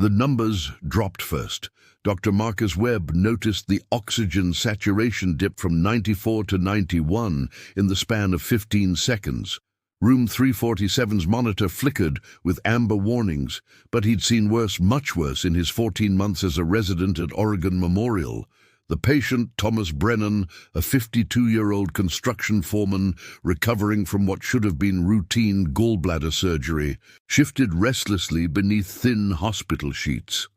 The numbers dropped first. Dr. Marcus Webb noticed the oxygen saturation dip from 94 to 91 in the span of 15 seconds. Room 347's monitor flickered with amber warnings, but he'd seen worse, much worse, in his 14 months as a resident at Oregon Memorial. The patient, Thomas Brennan, a 52-year-old construction foreman recovering from what should have been routine gallbladder surgery, shifted restlessly beneath thin hospital sheets.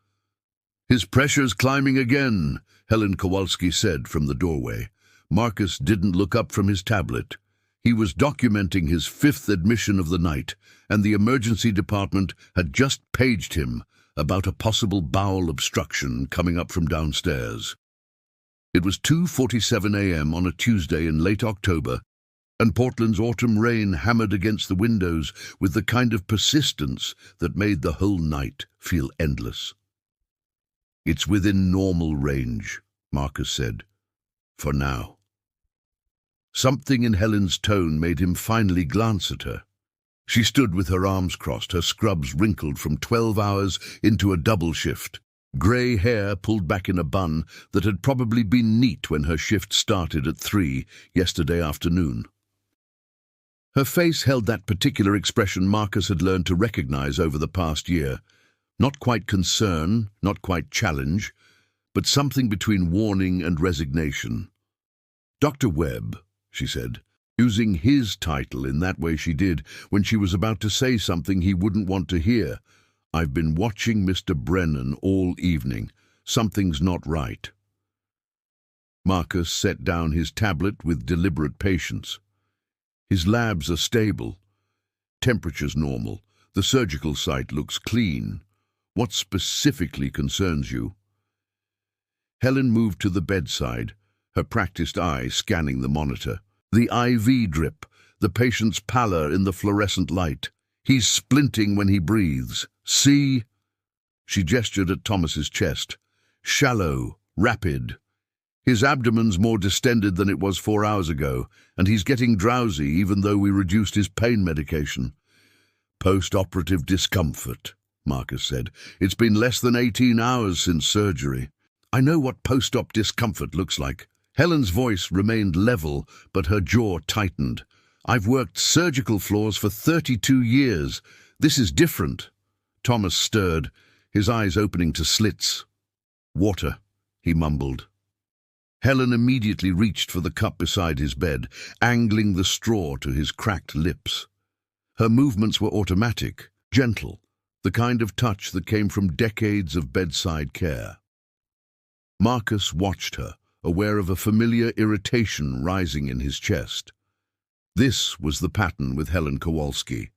"His pressure's climbing again," Helen Kowalski said from the doorway. Marcus didn't look up from his tablet. He was documenting his 5th admission of the night, and the emergency department had just paged him about a possible bowel obstruction coming up from downstairs. It was 2:47 a.m. on a Tuesday in late October, and Portland's autumn rain hammered against the windows with the kind of persistence that made the whole night feel endless. "It's within normal range," Marcus said. "For now." Something in Helen's tone made him finally glance at her. She stood with her arms crossed, her scrubs wrinkled from 12 hours into a double shift. Grey hair pulled back in a bun that had probably been neat when her shift started at 3 yesterday afternoon. Her face held that particular expression Marcus had learned to recognize over the past year. Not quite concern, not quite challenge, but something between warning and resignation. "Dr. Webb," she said, using his title in that way she did when she was about to say something he wouldn't want to hear. "I've been watching Mr. Brennan all evening. Something's not right." Marcus set down his tablet with deliberate patience. "His labs are stable. Temperature's normal. The surgical site looks clean. What specifically concerns you?" Helen moved to the bedside, her practiced eye scanning the monitor. The IV drip, the patient's pallor in the fluorescent light. "He's splinting when he breathes. See?" She gestured at Thomas's chest. "Shallow, rapid. His abdomen's more distended than it was 4 hours ago, and he's getting drowsy even though we reduced his pain medication." "Post-operative discomfort," Marcus said. "It's been less than 18 hours since surgery." "I know what post-op discomfort looks like." Helen's voice remained level, but her jaw tightened. "I've worked surgical floors for 32 years. This is different." Thomas stirred, his eyes opening to slits. "Water," he mumbled. Helen immediately reached for the cup beside his bed, angling the straw to his cracked lips. Her movements were automatic, gentle, the kind of touch that came from decades of bedside care. Marcus watched her, aware of a familiar irritation rising in his chest. This was the pattern with Helen Kowalski.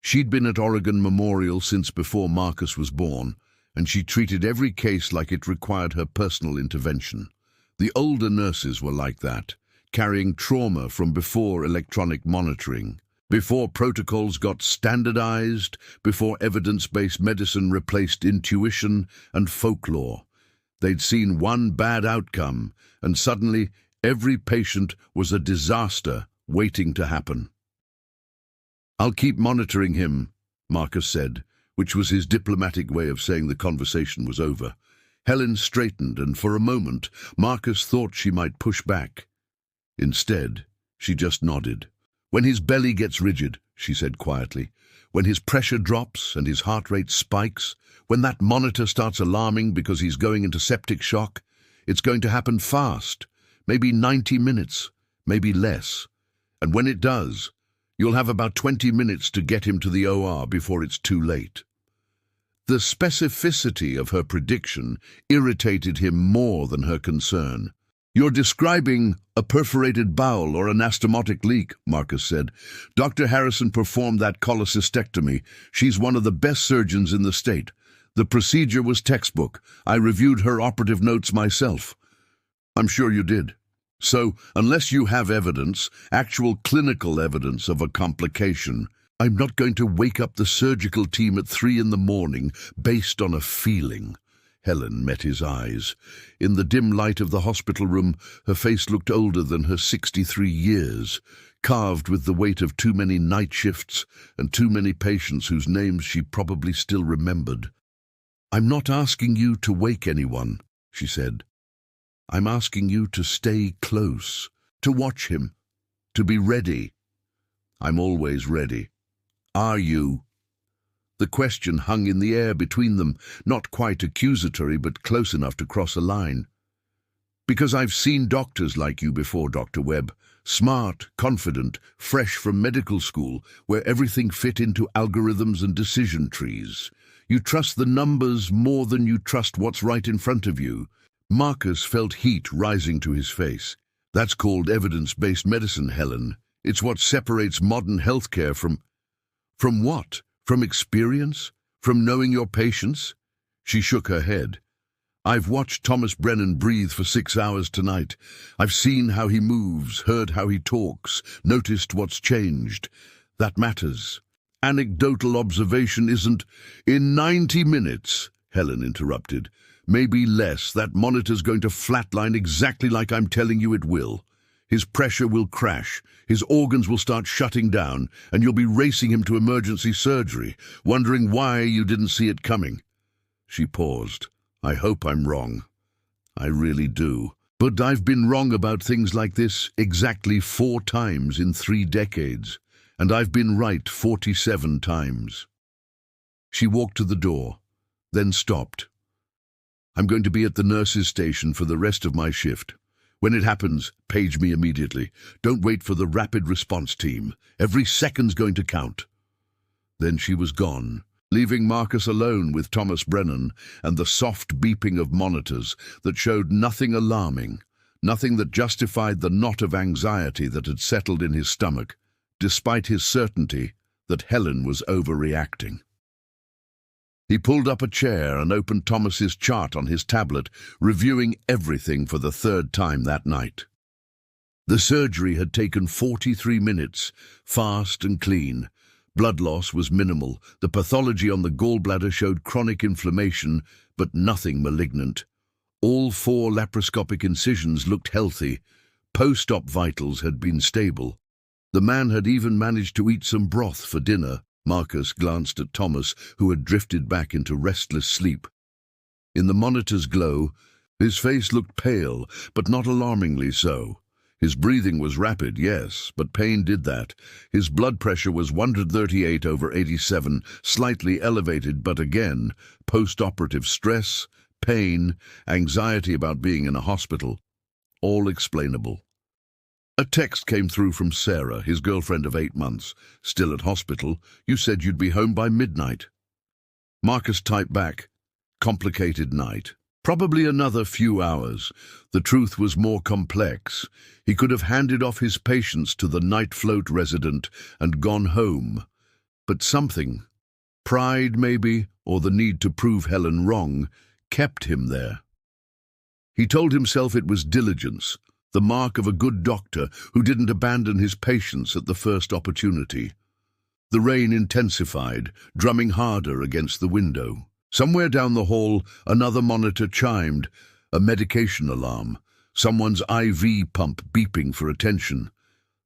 She'd been at Oregon Memorial since before Marcus was born, and she treated every case like it required her personal intervention. The older nurses were like that, carrying trauma from before electronic monitoring, before protocols got standardized, before evidence-based medicine replaced intuition and folklore. They'd seen one bad outcome, and suddenly every patient was a disaster waiting to happen. "I'll keep monitoring him," Marcus said, which was his diplomatic way of saying the conversation was over. Helen straightened, and for a moment Marcus thought she might push back. Instead, she just nodded. "When his belly gets rigid," she said quietly, "when his pressure drops and his heart rate spikes, when that monitor starts alarming because he's going into septic shock, it's going to happen fast, maybe 90 minutes, maybe less. And when it does, you'll have about 20 minutes to get him to the OR before it's too late." The specificity of her prediction irritated him more than her concern. "You're describing a perforated bowel or an anastomotic leak," Marcus said. "Dr. Harrison performed that cholecystectomy. She's one of the best surgeons in the state. The procedure was textbook. I reviewed her operative notes myself." "I'm sure you did. So, unless you have evidence, actual clinical evidence of a complication, I'm not going to wake up the surgical team at 3 in the morning based on a feeling." Helen met his eyes. In the dim light of the hospital room, her face looked older than her 63 years, carved with the weight of too many night shifts and too many patients whose names she probably still remembered. "I'm not asking you to wake anyone," she said. "I'm asking you to stay close, to watch him, to be ready." "I'm always ready. Are you?" The question hung in the air between them, not quite accusatory, but close enough to cross a line. "Because I've seen doctors like you before, Dr. Webb. Smart, confident, fresh from medical school, where everything fit into algorithms and decision trees. You trust the numbers more than you trust what's right in front of you." Marcus felt heat rising to his face. "That's called evidence-based medicine, Helen. It's what separates modern healthcare from..." "From what? From experience? From knowing your patients?" She shook her head. "I've watched Thomas Brennan breathe for 6 hours tonight. I've seen how he moves, heard how he talks, noticed what's changed. That matters. Anecdotal observation isn't..." "In 90 minutes, Helen interrupted. "Maybe less, that monitor's going to flatline exactly like I'm telling you it will. His pressure will crash, his organs will start shutting down, and you'll be racing him to emergency surgery, wondering why you didn't see it coming." She paused. "I hope I'm wrong. I really do. But I've been wrong about things like this exactly 4 times in 3 decades, and I've been right 47 times. She walked to the door, then stopped. "I'm going to be at the nurses' station for the rest of my shift. When it happens, page me immediately. Don't wait for the rapid response team. Every second's going to count." Then she was gone, leaving Marcus alone with Thomas Brennan and the soft beeping of monitors that showed nothing alarming, nothing that justified the knot of anxiety that had settled in his stomach, despite his certainty that Helen was overreacting. He pulled up a chair and opened Thomas's chart on his tablet, reviewing everything for the 3rd time that night. The surgery had taken 43 minutes, fast and clean. Blood loss was minimal. The pathology on the gallbladder showed chronic inflammation, but nothing malignant. All 4 laparoscopic incisions looked healthy. Post-op vitals had been stable. The man had even managed to eat some broth for dinner. Marcus glanced at Thomas, who had drifted back into restless sleep. In the monitor's glow, his face looked pale, but not alarmingly so. His breathing was rapid, yes, but pain did that. His blood pressure was 138/87, slightly elevated, but again, post-operative stress, pain, anxiety about being in a hospital. All explainable. A text came through from Sarah, his girlfriend of 8 months. "Still at hospital. You said you'd be home by midnight." Marcus typed back, "Complicated night. Probably another few hours." The truth was more complex. He could have handed off his patients to the night float resident and gone home. But something, pride maybe, or the need to prove Helen wrong, kept him there. He told himself it was diligence, the mark of a good doctor who didn't abandon his patients at the first opportunity. The rain intensified, drumming harder against the window. Somewhere down the hall, another monitor chimed, a medication alarm, someone's IV pump beeping for attention.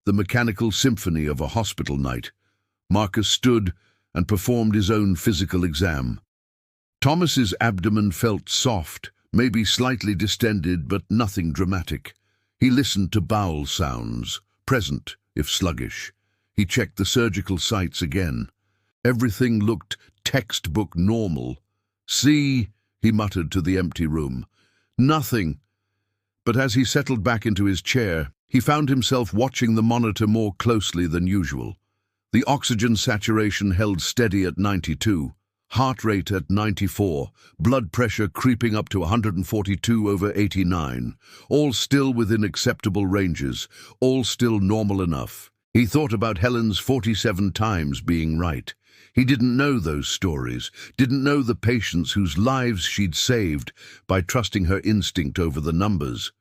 The mechanical symphony of a hospital night. Marcus stood and performed his own physical exam. Thomas's abdomen felt soft, maybe slightly distended, but nothing dramatic. He listened to bowel sounds, present, if sluggish. He checked the surgical sites again. Everything looked textbook normal. "See," he muttered to the empty room. "Nothing." But as he settled back into his chair, he found himself watching the monitor more closely than usual. The oxygen saturation held steady at 92. Heart rate at 94, blood pressure creeping up to 142/89, all still within acceptable ranges, all still normal enough. He thought about Helen's 47 times being right. He didn't know those stories, didn't know the patients whose lives she'd saved by trusting her instinct over the numbers.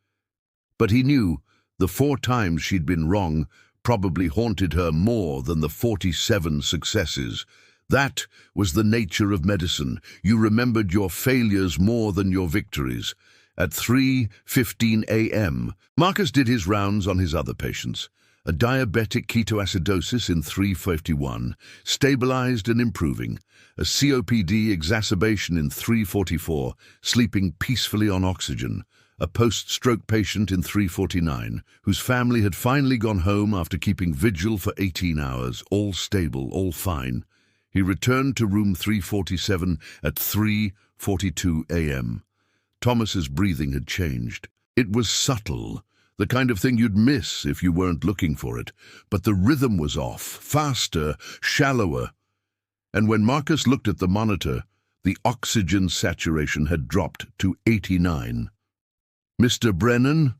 But he knew the 4 times she'd been wrong probably haunted her more than the 47 successes. That was the nature of medicine. You remembered your failures more than your victories. At 3:15 a.m., Marcus did his rounds on his other patients. A diabetic ketoacidosis in 351, stabilized and improving. A COPD exacerbation in 344, sleeping peacefully on oxygen. A post-stroke patient in 349, whose family had finally gone home after keeping vigil for 18 hours, all stable, all fine. He returned to room 347 at 3:42 a.m. Thomas's breathing had changed. It was subtle, the kind of thing you'd miss if you weren't looking for it, but the rhythm was off, faster, shallower. And when Marcus looked at the monitor, the oxygen saturation had dropped to 89. "Mr. Brennan?"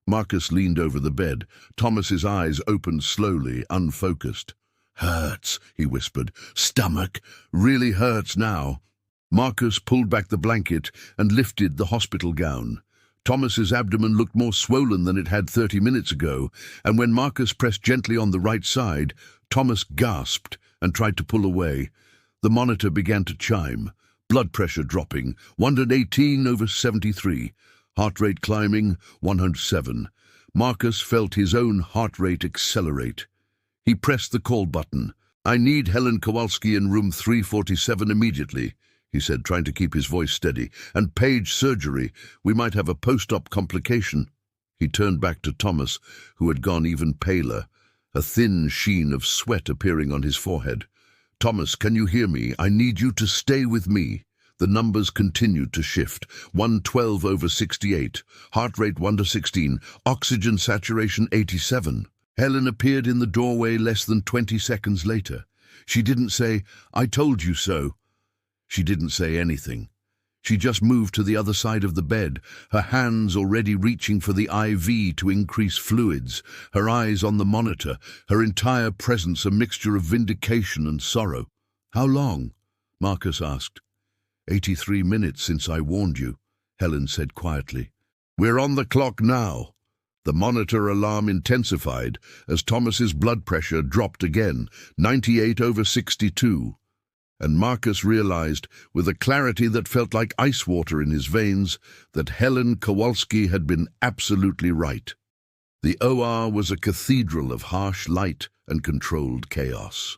Marcus leaned over the bed. Thomas's eyes opened slowly, unfocused. "Hurts," he whispered. "Stomach. Really hurts now." Marcus pulled back the blanket and lifted the hospital gown. Thomas's abdomen looked more swollen than it had 30 minutes ago, and when Marcus pressed gently on the right side, Thomas gasped and tried to pull away. The monitor began to chime. Blood pressure dropping, 118/73. Heart rate climbing, 107. Marcus felt his own heart rate accelerate. He pressed the call button. "I need Helen Kowalski in room 347 immediately," he said, trying to keep his voice steady. "And Page surgery. We might have a post-op complication." He turned back to Thomas, who had gone even paler, a thin sheen of sweat appearing on his forehead. "Thomas, can you hear me? I need you to stay with me." The numbers continued to shift. 112/68. Heart rate 1/16. Oxygen saturation 87. Helen appeared in the doorway less than 20 seconds later. She didn't say, "I told you so." She didn't say anything. She just moved to the other side of the bed, her hands already reaching for the IV to increase fluids, her eyes on the monitor, her entire presence a mixture of vindication and sorrow. "How long?" Marcus asked. 83 minutes since I warned you," Helen said quietly. "We're on the clock now." The monitor alarm intensified as Thomas's blood pressure dropped again, 98/62. And Marcus realized, with a clarity that felt like ice water in his veins, that Helen Kowalski had been absolutely right. The OR was a cathedral of harsh light and controlled chaos.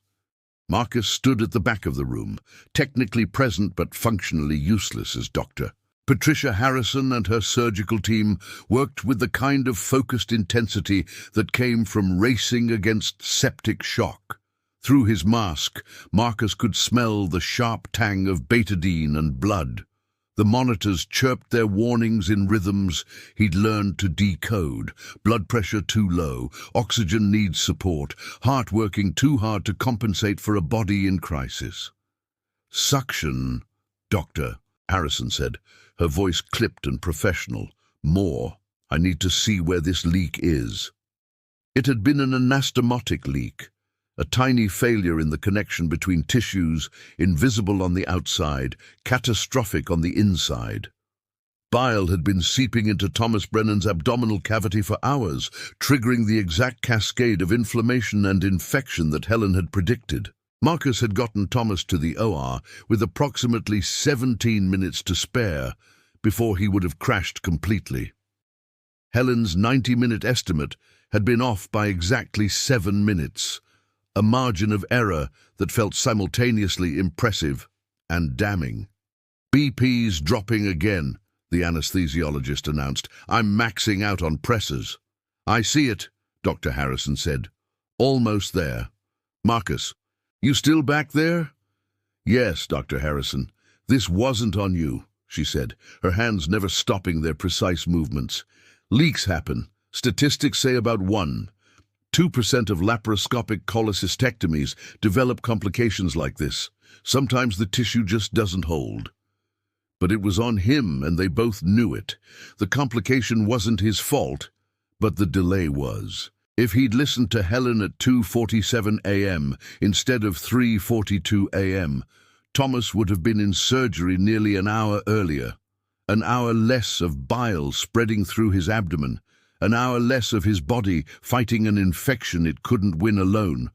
Marcus stood at the back of the room, technically present but functionally useless as doctor. Patricia Harrison and her surgical team worked with the kind of focused intensity that came from racing against septic shock. Through his mask, Marcus could smell the sharp tang of betadine and blood. The monitors chirped their warnings in rhythms he'd learned to decode. Blood pressure too low, oxygen needs support, heart working too hard to compensate for a body in crisis. "Suction, Doctor," Harrison said, her voice clipped and professional. "More. I need to see where this leak is." It had been an anastomotic leak. A tiny failure in the connection between tissues, invisible on the outside, catastrophic on the inside. Bile had been seeping into Thomas Brennan's abdominal cavity for hours, triggering the exact cascade of inflammation and infection that Helen had predicted. Marcus had gotten Thomas to the OR with approximately 17 minutes to spare before he would have crashed completely. Helen's 90-minute estimate had been off by exactly 7 minutes. A margin of error that felt simultaneously impressive and damning. "BP's dropping again," the anesthesiologist announced. "I'm maxing out on pressors." "I see it," Dr. Harrison said. "Almost there." "Marcus, you still back there?" "Yes, Dr. Harrison. This wasn't on you," she said, her hands never stopping their precise movements. "Leaks happen. Statistics say about 1–2% of laparoscopic cholecystectomies develop complications like this. Sometimes the tissue just doesn't hold." But it was on him, and they both knew it. The complication wasn't his fault, but the delay was. If he'd listened to Helen at 2:47 a.m. instead of 3:42 a.m., Thomas would have been in surgery nearly an hour earlier. An hour less of bile spreading through his abdomen. An hour less of his body fighting an infection it couldn't win alone.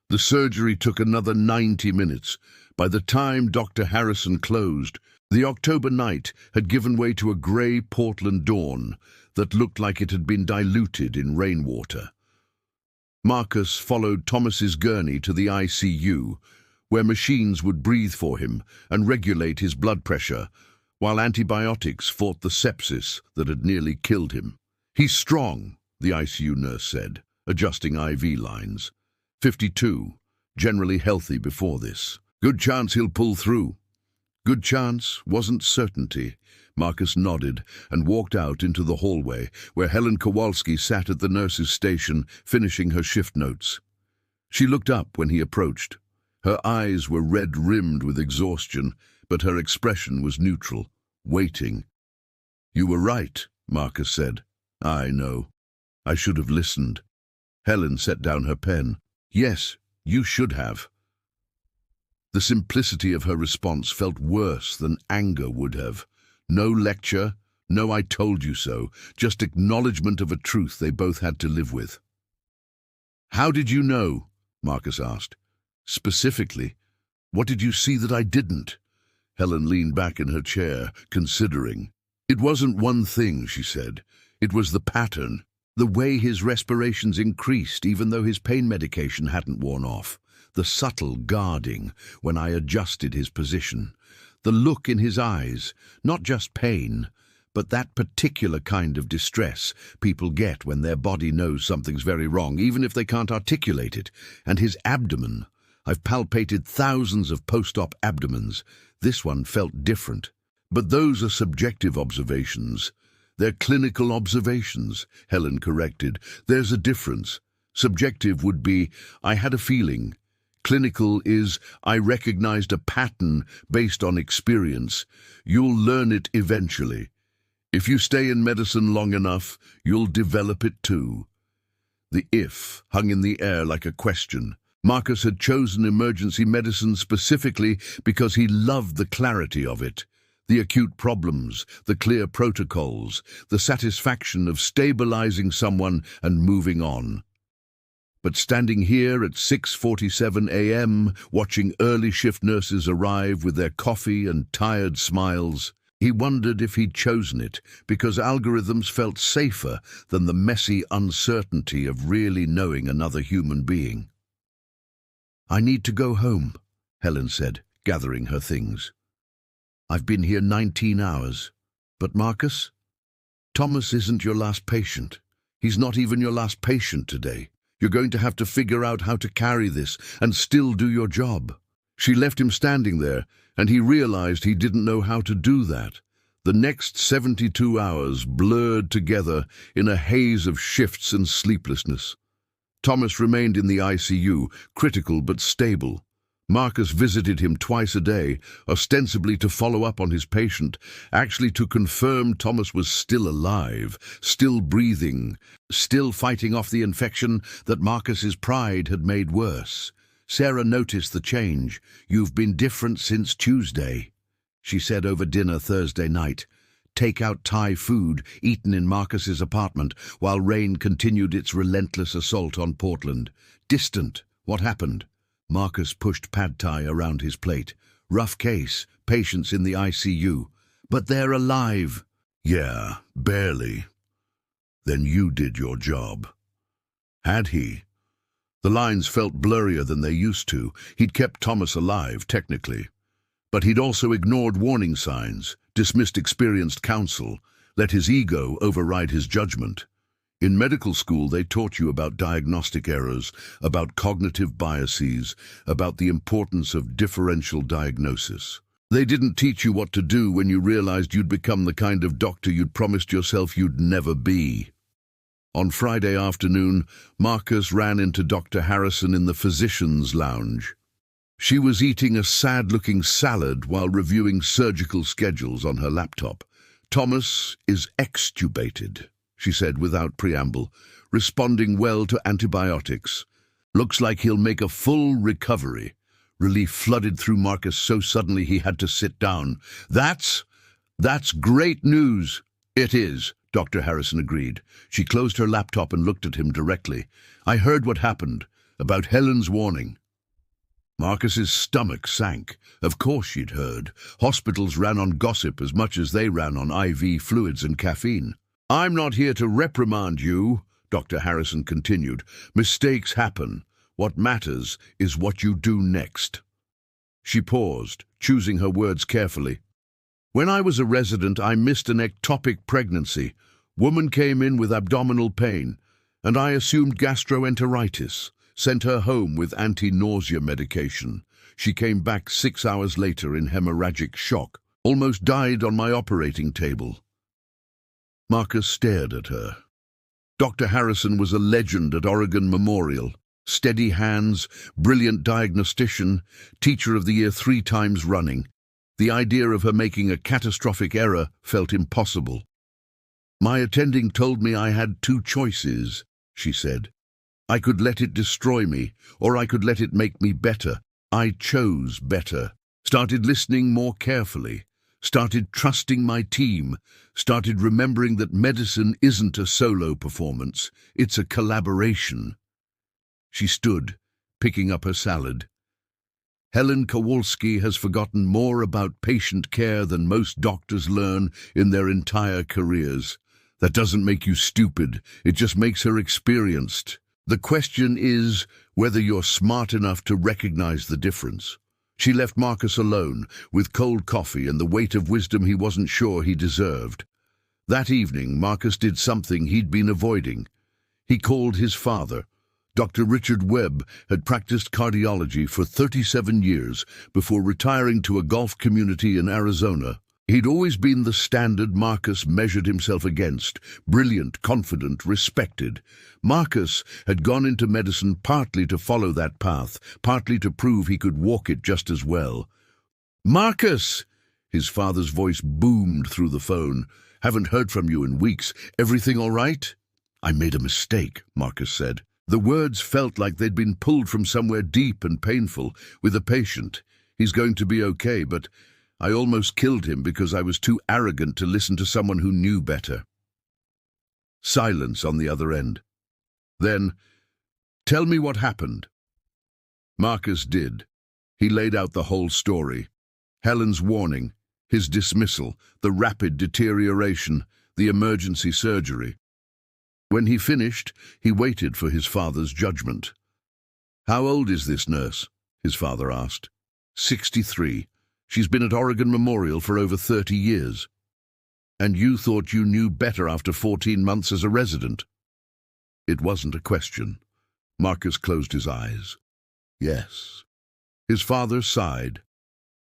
The surgery took another 90 minutes. By the time Dr. Harrison closed, the October night had given way to a grey Portland dawn that looked like it had been diluted in rainwater. Marcus followed Thomas's gurney to the ICU, where machines would breathe for him and regulate his blood pressure, while antibiotics fought the sepsis that had nearly killed him. "He's strong," the ICU nurse said, adjusting IV lines. 52, generally healthy before this. "Good chance he'll pull through." Good chance wasn't certainty. Marcus nodded and walked out into the hallway, where Helen Kowalski sat at the nurse's station, finishing her shift notes. She looked up when he approached. Her eyes were red-rimmed with exhaustion, but her expression was neutral, waiting. "You were right," Marcus said. "I know. I should have listened." Helen set down her pen. "Yes, you should have." The simplicity of her response felt worse than anger would have. No lecture, no "I told you so," just acknowledgement of a truth they both had to live with. "How did you know?" Marcus asked. "Specifically, what did you see that I didn't?" Helen leaned back in her chair, considering. "It wasn't one thing," she said. "It was the pattern. The way his respirations increased even though his pain medication hadn't worn off. The subtle guarding when I adjusted his position. The look in his eyes, not just pain, but that particular kind of distress people get when their body knows something's very wrong, even if they can't articulate it. And his abdomen. I've palpated thousands of post-op abdomens. This one felt different. But those are subjective observations. They're clinical observations," Helen corrected. "There's a difference. Subjective would be, I had a feeling. Clinical is, I recognized a pattern based on experience. You'll learn it eventually. If you stay in medicine long enough, you'll develop it too." The "if" hung in the air like a question. Marcus had chosen emergency medicine specifically because he loved the clarity of it. The acute problems, the clear protocols, the satisfaction of stabilizing someone and moving on. But standing here at 6:47 a.m., watching early shift nurses arrive with their coffee and tired smiles, he wondered if he'd chosen it because algorithms felt safer than the messy uncertainty of really knowing another human being. "I need to go home," Helen said, gathering her things. "I've been here 19 hours. But Marcus? Thomas isn't your last patient. He's not even your last patient today. You're going to have to figure out how to carry this and still do your job." She left him standing there, and he realized he didn't know how to do that. The next 72 hours blurred together in a haze of shifts and sleeplessness. Thomas remained in the ICU, critical but stable. Marcus visited him twice a day, ostensibly to follow up on his patient, actually to confirm Thomas was still alive, still breathing, still fighting off the infection that Marcus's pride had made worse. Sarah noticed the change. "You've been different since Tuesday," she said over dinner Thursday night. Take-out Thai food eaten in Marcus's apartment while rain continued its relentless assault on Portland. Distant. What happened? Marcus pushed pad thai around his plate. "Rough case, patients in the ICU. But they're alive." "Yeah, barely." "Then you did your job." Had he? The lines felt blurrier than they used to. He'd kept Thomas alive, technically. But he'd also ignored warning signs, dismissed experienced counsel, let his ego override his judgment. In medical school, they taught you about diagnostic errors, about cognitive biases, about the importance of differential diagnosis. They didn't teach you what to do when you realized you'd become the kind of doctor you'd promised yourself you'd never be. On Friday afternoon, Marcus ran into Dr. Harrison in the physician's lounge. She was eating a sad-looking salad while reviewing surgical schedules on her laptop. "Thomas is extubated," she said without preamble, "responding well to antibiotics. Looks like he'll make a full recovery." Relief flooded through Marcus so suddenly he had to sit down. That's great news." "It is," Dr. Harrison agreed. She closed her laptop and looked at him directly. "I heard what happened, about Helen's warning." Marcus's stomach sank. Of course she'd heard. Hospitals ran on gossip as much as they ran on IV fluids and caffeine. "I'm not here to reprimand you," Dr. Harrison continued. Mistakes happen. What matters is what you do next. She paused, choosing her words carefully. When I was a resident, I missed an ectopic pregnancy. Woman came in with abdominal pain, and I assumed gastroenteritis, sent her home with anti-nausea medication. She came back 6 hours later in hemorrhagic shock, almost died on my operating table. Marcus stared at her. Dr. Harrison was a legend at Oregon Memorial. Steady hands, brilliant diagnostician, teacher of the year 3 times running. The idea of her making a catastrophic error felt impossible. My attending told me I had 2 choices, she said. I could let it destroy me, or I could let it make me better. I chose better. Started listening more carefully. Started trusting my team. Started remembering that medicine isn't a solo performance. It's a collaboration. She stood, picking up her salad. Helen Kowalski has forgotten more about patient care than most doctors learn in their entire careers. That doesn't make you stupid. It just makes her experienced. The question is whether you're smart enough to recognize the difference. She left Marcus alone, with cold coffee and the weight of wisdom he wasn't sure he deserved. That evening, Marcus did something he'd been avoiding. He called his father. Dr. Richard Webb had practiced cardiology for 37 years before retiring to a golf community in Arizona. He'd always been the standard Marcus measured himself against, brilliant, confident, respected. Marcus had gone into medicine partly to follow that path, partly to prove he could walk it just as well. "Marcus!" His father's voice boomed through the phone. "Haven't heard from you in weeks. Everything all right?" "I made a mistake," Marcus said. The words felt like they'd been pulled from somewhere deep and painful, with a patient. "He's going to be okay, but I almost killed him because I was too arrogant to listen to someone who knew better." Silence on the other end. Then, "Tell me what happened." Marcus did. He laid out the whole story. Helen's warning, his dismissal, the rapid deterioration, the emergency surgery. When he finished, he waited for his father's judgment. "How old is this nurse?" his father asked. 63. She's been at Oregon Memorial for over 30 years. And you thought you knew better after 14 months as a resident? It wasn't a question. Marcus closed his eyes. Yes. His father sighed.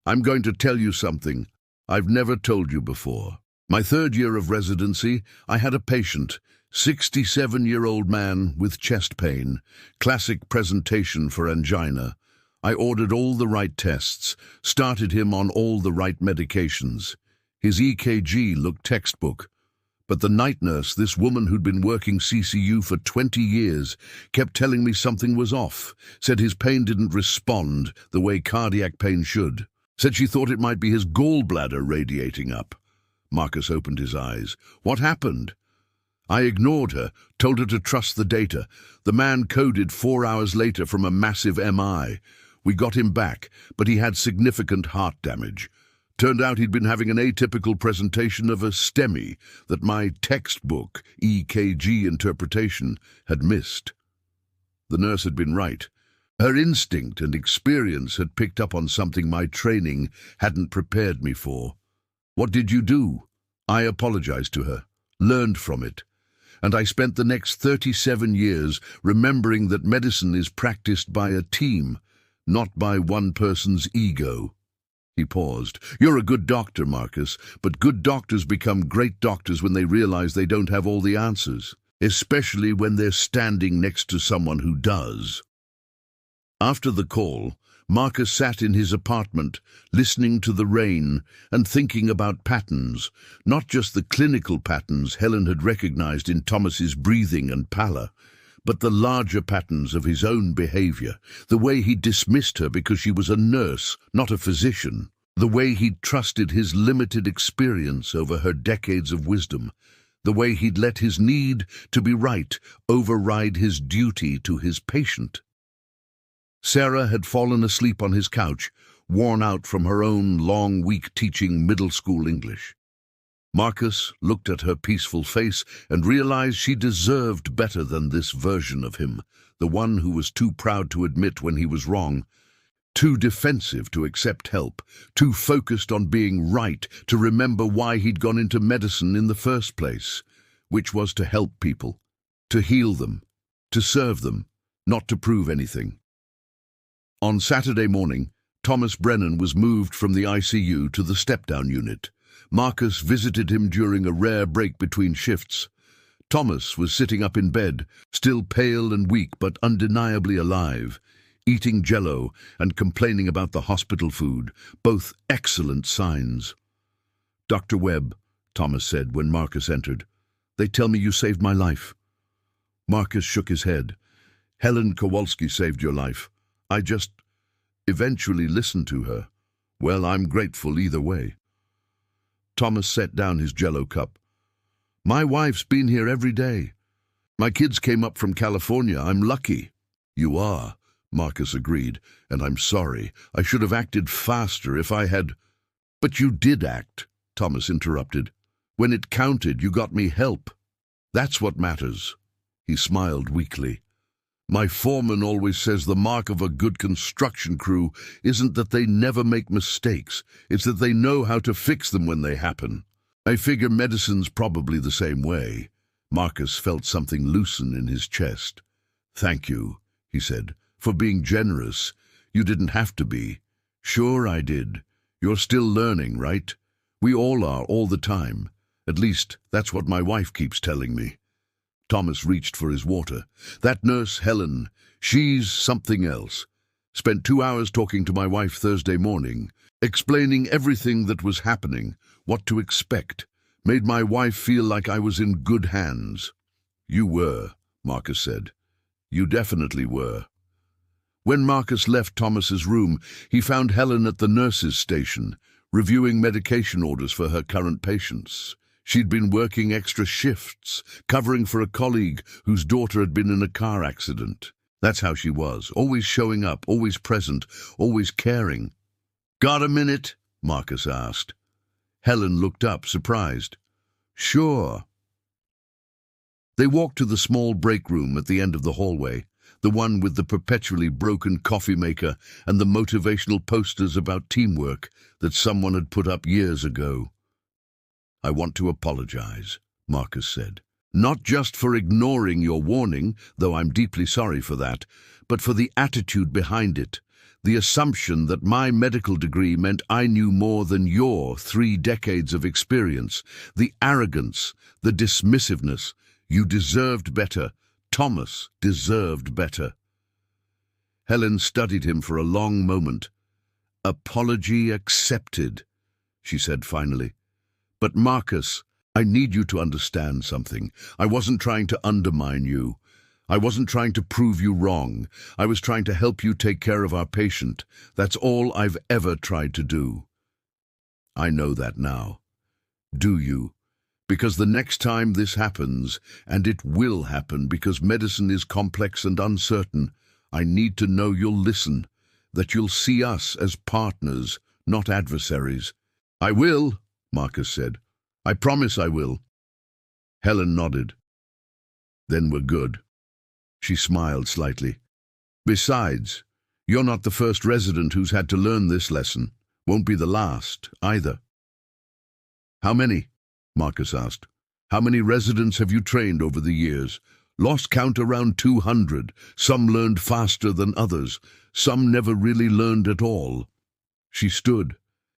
"I'm going to tell you something I've never told you before. My 3rd year of residency, I had a patient, 67-year-old man with chest pain, classic presentation for angina. I ordered all the right tests, started him on all the right medications. His EKG looked textbook. But the night nurse, this woman who'd been working CCU for 20 years, kept telling me something was off, said his pain didn't respond the way cardiac pain should, said she thought it might be his gallbladder radiating up." Marcus opened his eyes. "What happened?" "I ignored her, told her to trust the data. The man coded 4 hours later from a massive MI. We got him back, but he had significant heart damage. Turned out he'd been having an atypical presentation of a STEMI that my textbook EKG interpretation had missed." The nurse had been right. Her instinct and experience had picked up on something my training hadn't prepared me for. "What did you do?" I apologized to her, learned from it. And I spent the next 37 years remembering that medicine is practiced by a team, not by one person's ego. He paused. "You're a good doctor, Marcus, but good doctors become great doctors when they realize they don't have all the answers, especially when they're standing next to someone who does." After the call, Marcus sat in his apartment, listening to the rain and thinking about patterns, not just the clinical patterns Helen had recognized in Thomas's breathing and pallor, but the larger patterns of his own behavior, the way he dismissed her because she was a nurse, not a physician, the way he'd trusted his limited experience over her decades of wisdom, the way he'd let his need to be right override his duty to his patient. Sarah had fallen asleep on his couch, worn out from her own long week teaching middle school English. Marcus looked at her peaceful face and realized she deserved better than this version of him, the one who was too proud to admit when he was wrong, too defensive to accept help, too focused on being right to remember why he'd gone into medicine in the first place, which was to help people, to heal them, to serve them, not to prove anything. On Saturday morning, Thomas Brennan was moved from the ICU to the step-down unit. Marcus visited him during a rare break between shifts. Thomas was sitting up in bed, still pale and weak but undeniably alive, eating Jell-O and complaining about the hospital food, both excellent signs. "Dr. Webb," Thomas said when Marcus entered, "they tell me you saved my life." Marcus shook his head. "Helen Kowalski saved your life. I just eventually listened to her. Well, I'm grateful either way." Thomas set down his Jell-O cup. "My wife's been here every day. My kids came up from California. I'm lucky." "You are," Marcus agreed, "and I'm sorry. I should have acted faster if I had—" "But you did act," Thomas interrupted. "When it counted, you got me help. That's what matters." He smiled weakly. "My foreman always says the mark of a good construction crew isn't that they never make mistakes, it's that they know how to fix them when they happen. I figure medicine's probably the same way." Marcus felt something loosen in his chest. "Thank you," he said, "for being generous. You didn't have to be." "Sure I did. You're still learning, right? We all are, all the time. At least, that's what my wife keeps telling me." Thomas reached for his water. "That nurse, Helen, she's something else. Spent 2 hours talking to my wife Thursday morning, explaining everything that was happening, what to expect. Made my wife feel like I was in good hands." "You were," Marcus said. "You definitely were." When Marcus left Thomas's room, he found Helen at the nurse's station, reviewing medication orders for her current patients. She'd been working extra shifts, covering for a colleague whose daughter had been in a car accident. That's how she was, always showing up, always present, always caring. "Got a minute?" Marcus asked. Helen looked up, surprised. "Sure." They walked to the small break room at the end of the hallway, the one with the perpetually broken coffee maker and the motivational posters about teamwork that someone had put up years ago. "I want to apologize," Marcus said. "Not just for ignoring your warning, though I'm deeply sorry for that, but for the attitude behind it. The assumption that my medical degree meant I knew more than your 3 decades of experience. The arrogance, the dismissiveness. You deserved better. Thomas deserved better." Helen studied him for a long moment. "Apology accepted," she said finally. "But Marcus, I need you to understand something. I wasn't trying to undermine you. I wasn't trying to prove you wrong. I was trying to help you take care of our patient. That's all I've ever tried to do." "I know that now." "Do you? Because the next time this happens, and it will happen because medicine is complex and uncertain, I need to know you'll listen, that you'll see us as partners, not adversaries." "I will," Marcus said. "I promise I will." Helen nodded. "Then we're good." She smiled slightly. "Besides, you're not the first resident who's had to learn this lesson. Won't be the last, either." "How many?" Marcus asked. "How many residents have you trained over the years?" "Lost count around 200. Some learned faster than others. Some never really learned at all." She stood,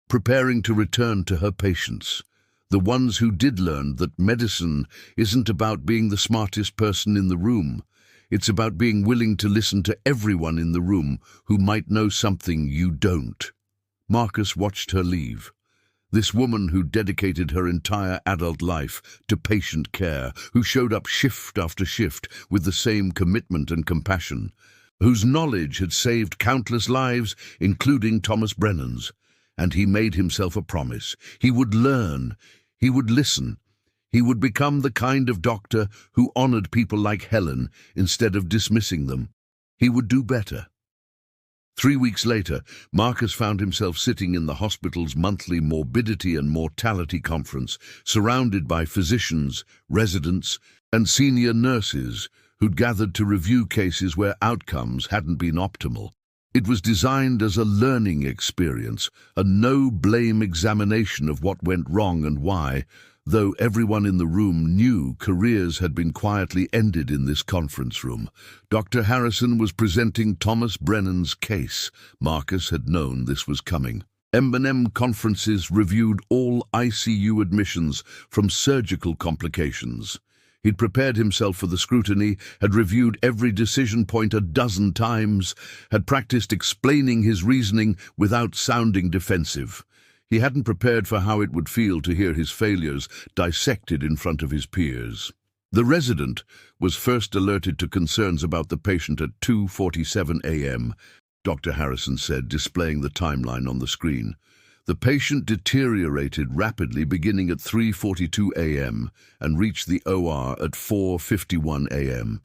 preparing to return to her patients. The ones who did learn that medicine isn't about being the smartest person in the room. It's about being willing to listen to everyone in the room who might know something you don't. Marcus watched her leave. This woman who dedicated her entire adult life to patient care, who showed up shift after shift with the same commitment and compassion, whose knowledge had saved countless lives, including Thomas Brennan's. And he made himself a promise. He would learn. He would listen. He would become the kind of doctor who honored people like Helen instead of dismissing them. He would do better. 3 weeks later, Marcus found himself sitting in the hospital's monthly morbidity and mortality conference, surrounded by physicians, residents, and senior nurses who'd gathered to review cases where outcomes hadn't been optimal. It was designed as a learning experience, a no-blame examination of what went wrong and why, though everyone in the room knew careers had been quietly ended in this conference room. Dr. Harrison was presenting Thomas Brennan's case. Marcus had known this was coming. M&M conferences reviewed all ICU admissions from surgical complications. He'd prepared himself for the scrutiny, had reviewed every decision point a dozen times, had practiced explaining his reasoning without sounding defensive. He hadn't prepared for how it would feel to hear his failures dissected in front of his peers. The resident was first alerted to concerns about the patient at 2:47 a.m., Dr. Harrison said, displaying the timeline on the screen. The patient deteriorated rapidly beginning at 3:42 a.m. and reached the OR at 4:51 a.m.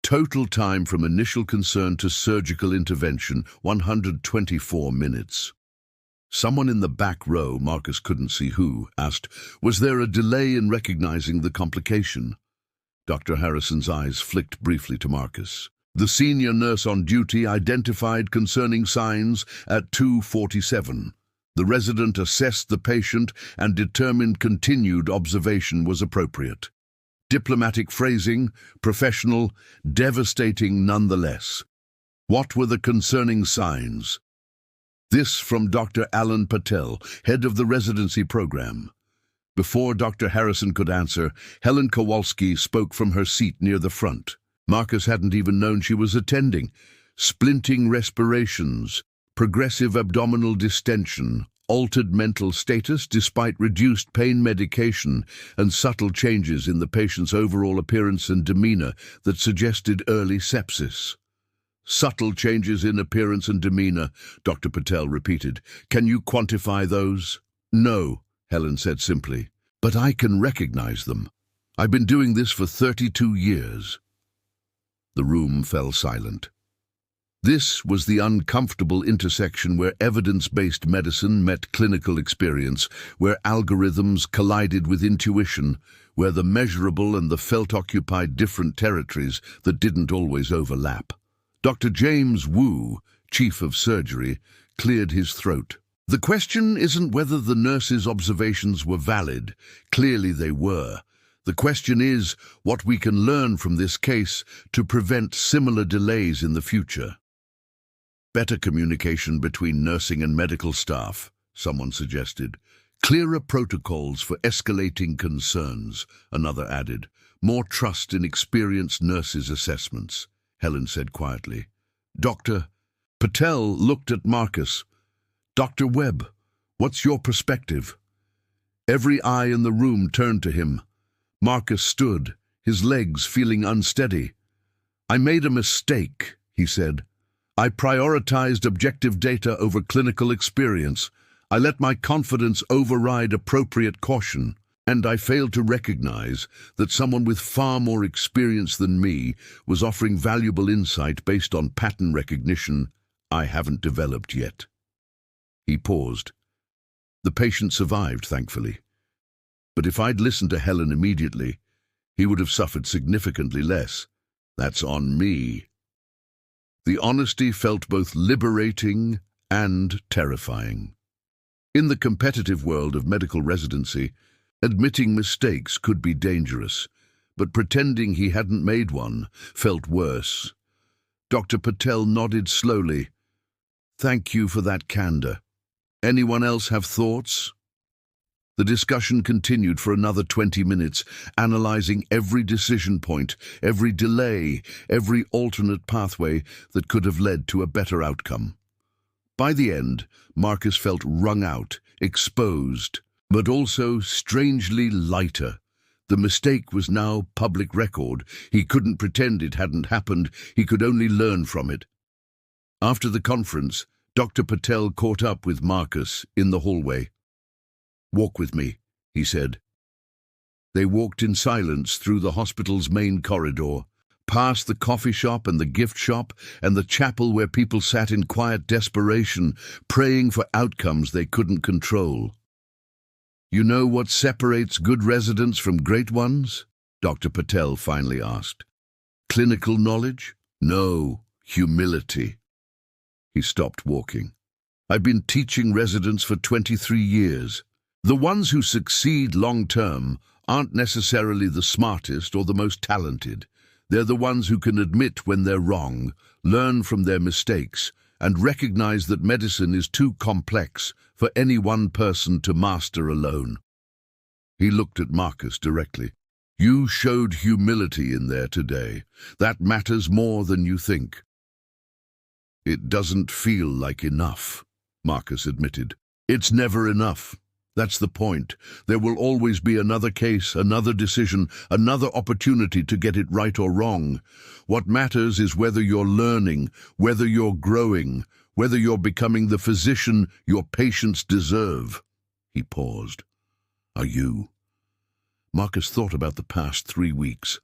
Total time from initial concern to surgical intervention, 124 minutes. Someone in the back row, Marcus couldn't see who, asked, "Was there a delay in recognizing the complication?" Dr. Harrison's eyes flicked briefly to Marcus. The senior nurse on duty identified concerning signs at 2:47. The resident assessed the patient and determined continued observation was appropriate. Diplomatic phrasing, professional, devastating nonetheless. What were the concerning signs? This from Dr. Alan Patel, head of the residency program. Before Dr. Harrison could answer, Helen Kowalski spoke from her seat near the front. Marcus hadn't even known she was attending. Splinting respirations, progressive abdominal distension, altered mental status despite reduced pain medication, and subtle changes in the patient's overall appearance and demeanor that suggested early sepsis. Subtle changes in appearance and demeanor, Dr. Patel repeated. Can you quantify those? No, Helen said simply, but I can recognize them. I've been doing this for 32 years. The room fell silent. This was the uncomfortable intersection where evidence-based medicine met clinical experience, where algorithms collided with intuition, where the measurable and the felt occupied different territories that didn't always overlap. Dr. James Wu, chief of surgery, cleared his throat. The question isn't whether the nurse's observations were valid. Clearly they were. The question is what we can learn from this case to prevent similar delays in the future. Better communication between nursing and medical staff, someone suggested. Clearer protocols for escalating concerns, another added. More trust in experienced nurses' assessments, Helen said quietly. Dr. Patel looked at Marcus. Dr. Webb, what's your perspective? Every eye in the room turned to him. Marcus stood, his legs feeling unsteady. I made a mistake, he said. I prioritized objective data over clinical experience. I let my confidence override appropriate caution, and I failed to recognize that someone with far more experience than me was offering valuable insight based on pattern recognition I haven't developed yet. He paused. The patient survived, thankfully. But if I'd listened to Helen immediately, he would have suffered significantly less. That's on me. The honesty felt both liberating and terrifying. In the competitive world of medical residency, admitting mistakes could be dangerous, but pretending he hadn't made one felt worse. Dr. Patel nodded slowly. Thank you for that candor. Anyone else have thoughts? The discussion continued for another 20 minutes, analyzing every decision point, every delay, every alternate pathway that could have led to a better outcome. By the end, Marcus felt wrung out, exposed, but also strangely lighter. The mistake was now public record. He couldn't pretend it hadn't happened. He could only learn from it. After the conference, Dr. Patel caught up with Marcus in the hallway. Walk with me, he said. They walked in silence through the hospital's main corridor. past the coffee shop and the gift shop and the chapel where people sat in quiet desperation, praying for outcomes they couldn't control. "You know what separates good residents from great ones?" Dr. Patel finally asked. "Clinical knowledge? No, humility." He stopped walking. "I've been teaching residents for 23 years. The ones who succeed long-term aren't necessarily the smartest or the most talented. They're the ones who can admit when they're wrong, learn from their mistakes, and recognize that medicine is too complex for any one person to master alone." He looked at Marcus directly. "You showed humility in there today. That matters more than you think." "It doesn't feel like enough," Marcus admitted. "It's never enough. That's the point. There will always be another case, another decision, another opportunity to get it right or wrong. What matters is whether you're learning, whether you're growing, whether you're becoming the physician your patients deserve." He paused. "Are you?" Marcus thought about the past 3 weeks.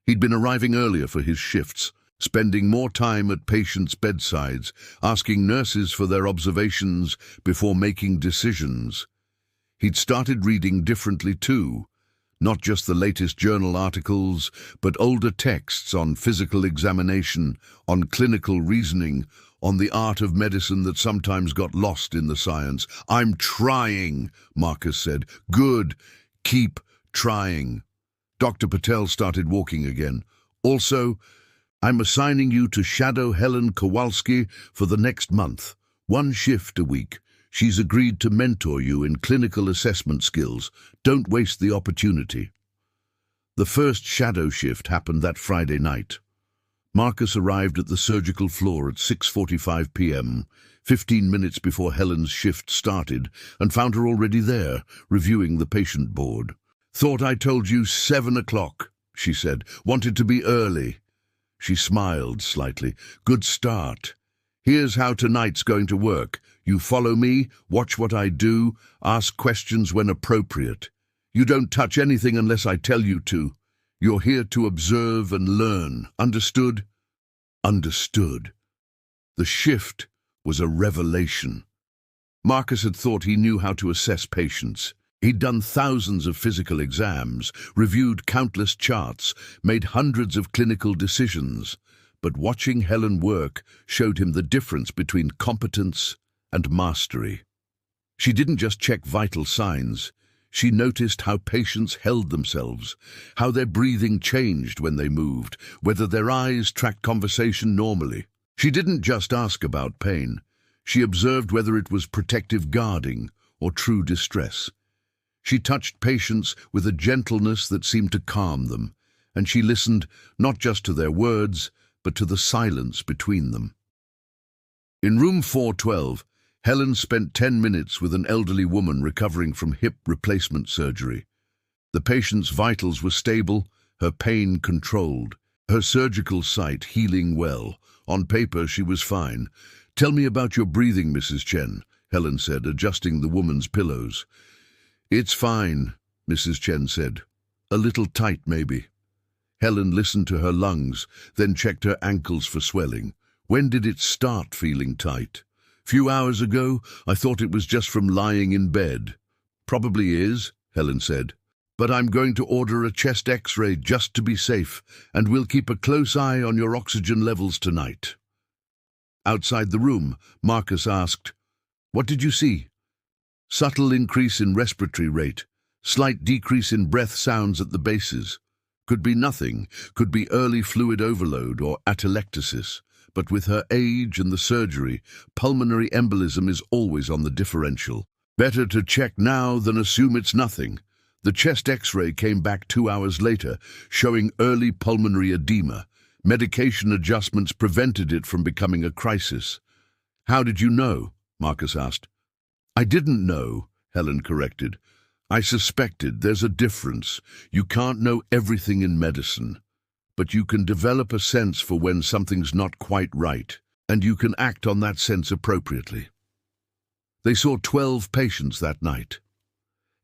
He'd been arriving earlier for his shifts, spending more time at patients' bedsides, asking nurses for their observations before making decisions. He'd started reading differently too, not just the latest journal articles, but older texts on physical examination, on clinical reasoning, on the art of medicine that sometimes got lost in the science. "I'm trying," Marcus said. "Good. Keep trying." Dr. Patel started walking again. "Also, I'm assigning you to shadow Helen Kowalski for the next month. 1 shift a week. She's agreed to mentor you in clinical assessment skills. Don't waste the opportunity." The first shadow shift happened that Friday night. Marcus arrived at the surgical floor at 6:45 p.m., 15 minutes before Helen's shift started, and found her already there, reviewing the patient board. "Thought I told you 7 o'clock, she said. "Wanted to be early." She smiled slightly. "Good start. Here's how tonight's going to work. You follow me, watch what I do, ask questions when appropriate. You don't touch anything unless I tell you to. You're here to observe and learn. Understood?" Understood. The shift was a revelation. Marcus had thought he knew how to assess patients. He'd done thousands of physical exams, reviewed countless charts, made hundreds of clinical decisions. But watching Helen work showed him the difference between competence and mastery. She didn't just check vital signs. She noticed how patients held themselves, how their breathing changed when they moved, whether their eyes tracked conversation normally. She didn't just ask about pain. She observed whether it was protective guarding or true distress. She touched patients with a gentleness that seemed to calm them, and she listened not just to their words, but to the silence between them. In room 412, Helen spent 10 minutes with an elderly woman recovering from hip replacement surgery. The patient's vitals were stable, her pain controlled, her surgical site healing well. On paper, she was fine. "Tell me about your breathing, Mrs. Chen," Helen said, adjusting the woman's pillows. "It's fine," Mrs. Chen said. "A little tight, maybe." Helen listened to her lungs, then checked her ankles for swelling. "When did it start feeling tight?" "Few hours ago. I thought it was just from lying in bed." "Probably is," Helen said. "But I'm going to order a chest X-ray just to be safe, and we'll keep a close eye on your oxygen levels tonight." Outside the room, Marcus asked, "What did you see?" "Subtle increase in respiratory rate, slight decrease in breath sounds at the bases. Could be nothing, could be early fluid overload or atelectasis. But with her age and the surgery, pulmonary embolism is always on the differential. Better to check now than assume it's nothing." The chest X-ray came back 2 hours later, showing early pulmonary edema. Medication adjustments prevented it from becoming a crisis. "How did you know?" Marcus asked. "I didn't know," Helen corrected. "I suspected. There's a difference. You can't know everything in medicine, but you can develop a sense for when something's not quite right, and you can act on that sense appropriately." They saw 12 patients that night.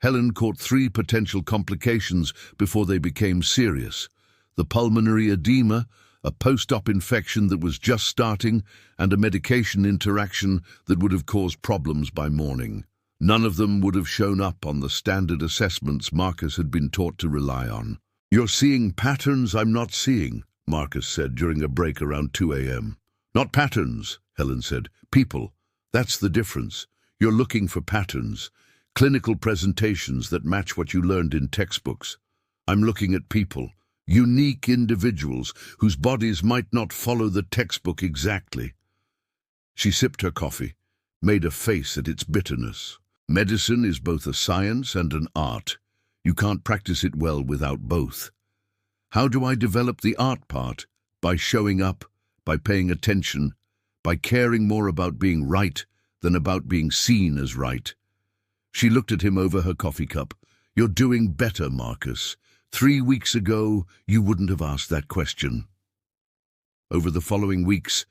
Helen caught 3 potential complications before they became serious. the pulmonary edema, a post-op infection that was just starting, and a medication interaction that would have caused problems by morning. None of them would have shown up on the standard assessments Marcus had been taught to rely on. "You're seeing patterns I'm not seeing," Marcus said during a break around 2 a.m. "Not patterns," Helen said. "People. That's the difference. You're looking for patterns, clinical presentations that match what you learned in textbooks. I'm looking at people, unique individuals whose bodies might not follow the textbook exactly." She sipped her coffee, made a face at its bitterness. "Medicine is both a science and an art. You can't practice it well without both. How do I develop the art part? By showing up, by paying attention, by caring more about being right than about being seen as right." She looked at him over her coffee cup. "You're doing better, Marcus. 3 weeks ago, you wouldn't have asked that question." Over the following weeks,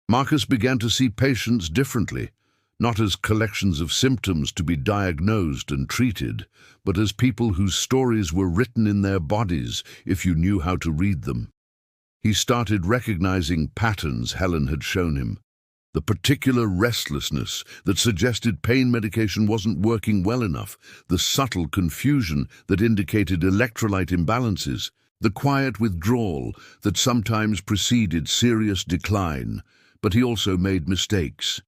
Marcus began to see patients differently, not as collections of symptoms to be diagnosed and treated, but as people whose stories were written in their bodies if you knew how to read them. He started recognizing patterns Helen had shown him. The particular restlessness that suggested pain medication wasn't working well enough, the subtle confusion that indicated electrolyte imbalances, the quiet withdrawal that sometimes preceded serious decline. But he also made mistakes.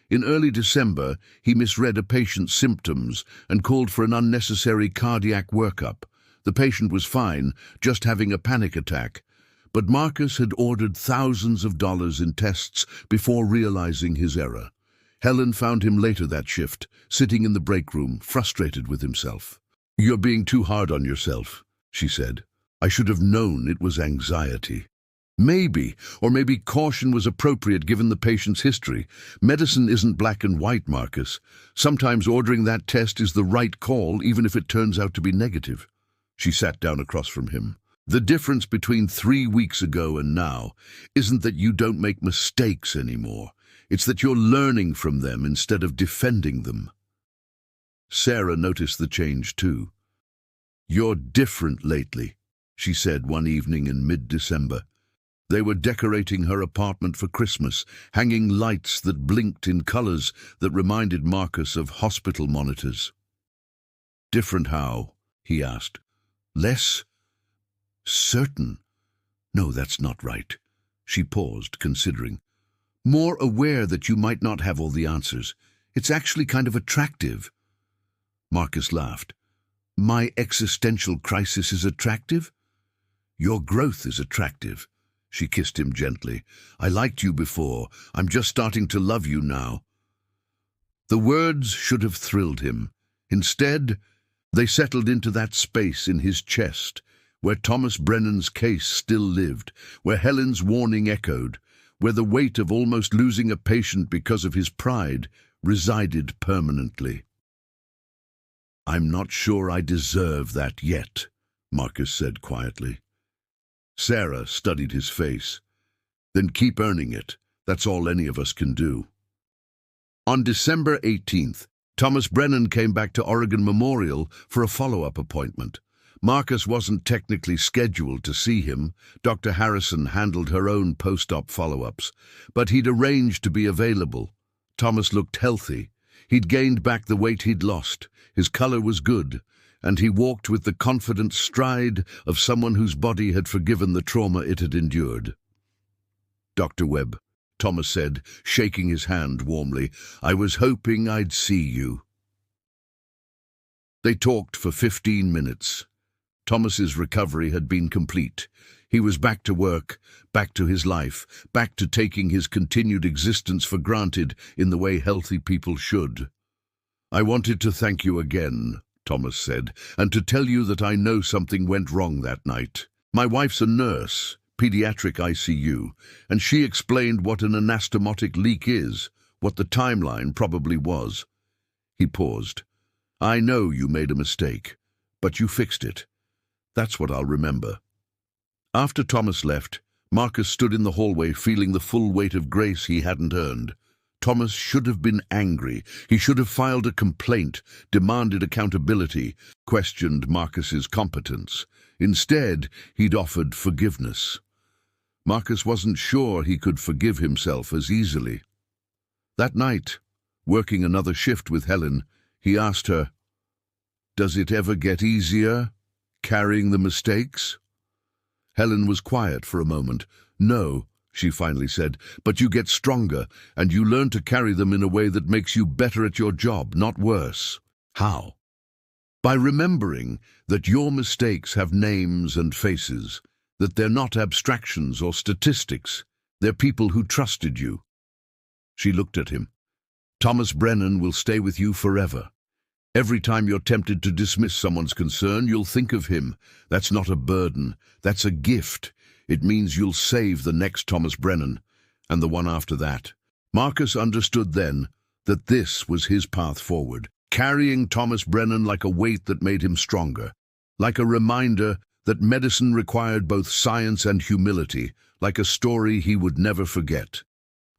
In early December, he misread a patient's symptoms and called for an unnecessary cardiac workup. The patient was fine, just having a panic attack. But Marcus had ordered thousands of dollars in tests before realizing his error. Helen found him later that shift, sitting in the break room, frustrated with himself. "You're being too hard on yourself," she said. "I should have known it was anxiety." Maybe, or maybe caution was appropriate given the patient's history. Medicine isn't black and white, Marcus. Sometimes ordering that test is the right call, even if it turns out to be negative. She sat down across from him. "The difference between 3 weeks ago and now isn't that you don't make mistakes anymore. It's that you're learning from them instead of defending them." Sarah noticed the change too. "You're different lately," she said one evening in mid-December. They were decorating her apartment for Christmas, hanging lights that blinked in colors that reminded Marcus of hospital monitors. "Different how?" he asked. "Less certain. No, that's not right." She paused, considering. "More aware that you might not have all the answers. It's actually kind of attractive." Marcus laughed. "My existential crisis is attractive? Your growth is attractive." She kissed him gently. "I liked you before. I'm just starting to love you now." The words should have thrilled him. Instead, they settled into that space in his chest, where Thomas Brennan's case still lived, where Helen's warning echoed, where the weight of almost losing a patient because of his pride resided permanently. "I'm not sure I deserve that yet," Marcus said quietly. Sarah studied his face. "Then keep earning it. That's all any of us can do." On December 18th, Thomas Brennan came back to Oregon Memorial for a follow-up appointment. Marcus wasn't technically scheduled to see him. Dr. Harrison handled her own post-op follow-ups, but he'd arranged to be available. Thomas looked healthy. He'd gained back the weight he'd lost. His color was good, and he walked with the confident stride of someone whose body had forgiven the trauma it had endured. "Dr. Webb," Thomas said, shaking his hand warmly, "I was hoping I'd see you." They talked for 15 minutes. Thomas's recovery had been complete. He was back to work, back to his life, back to taking his continued existence for granted in the way healthy people should. "I wanted to thank you again," Thomas said, "and to tell you that I know something went wrong that night. My wife's a nurse, pediatric ICU, and she explained what an anastomotic leak is, what the timeline probably was." He paused. "I know you made a mistake, but you fixed it. That's what I'll remember." After Thomas left, Marcus stood in the hallway feeling the full weight of grace he hadn't earned. Thomas should have been angry. He should have filed a complaint, demanded accountability, questioned Marcus's competence. Instead, he'd offered forgiveness. Marcus wasn't sure he could forgive himself as easily. That night, working another shift with Helen, he asked her, "Does it ever get easier, carrying the mistakes?" Helen was quiet for a moment. "No," she finally said, "but you get stronger, and you learn to carry them in a way that makes you better at your job, not worse." "How?" "By remembering that your mistakes have names and faces, that they're not abstractions or statistics. They're people who trusted you." She looked at him. "Thomas Brennan will stay with you forever. Every time you're tempted to dismiss someone's concern, you'll think of him. That's not a burden. That's a gift. It means you'll save the next Thomas Brennan, and the one after that." Marcus understood then that this was his path forward, carrying Thomas Brennan like a weight that made him stronger, like a reminder that medicine required both science and humility, like a story he would never forget.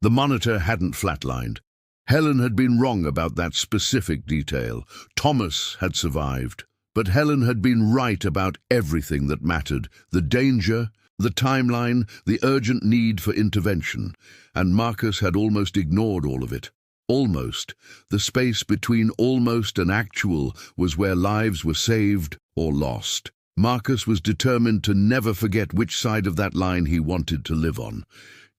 The monitor hadn't flatlined. Helen had been wrong about that specific detail. Thomas had survived, but Helen had been right about everything that mattered: the danger, the timeline, the urgent need for intervention, and Marcus had almost ignored all of it. Almost. The space between almost and actual was where lives were saved or lost. Marcus was determined to never forget which side of that line he wanted to live on.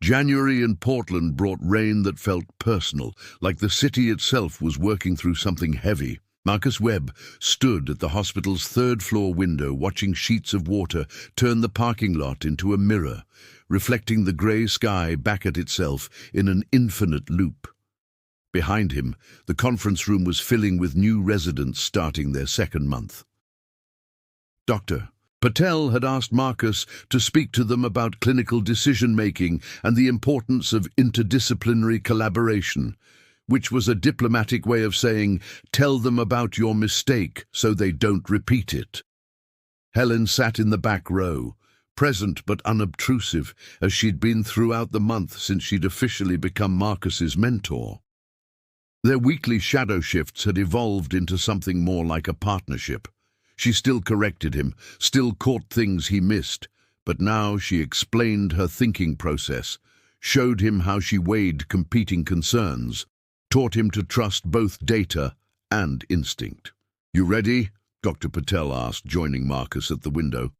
January in Portland brought rain that felt personal, like the city itself was working through something heavy. Marcus Webb stood at the hospital's third-floor window watching sheets of water turn the parking lot into a mirror, reflecting the grey sky back at itself in an infinite loop. Behind him, the conference room was filling with new residents starting their second month. Dr. Patel had asked Marcus to speak to them about clinical decision-making and the importance of interdisciplinary collaboration, which was a diplomatic way of saying, "Tell them about your mistake so they don't repeat it." Helen sat in the back row, present but unobtrusive, as she'd been throughout the month since she'd officially become Marcus's mentor. Their weekly shadow shifts had evolved into something more like a partnership. She still corrected him, still caught things he missed, but now she explained her thinking process, showed him how she weighed competing concerns, taught him to trust both data and instinct. "You ready?" Dr. Patel asked, joining Marcus at the window.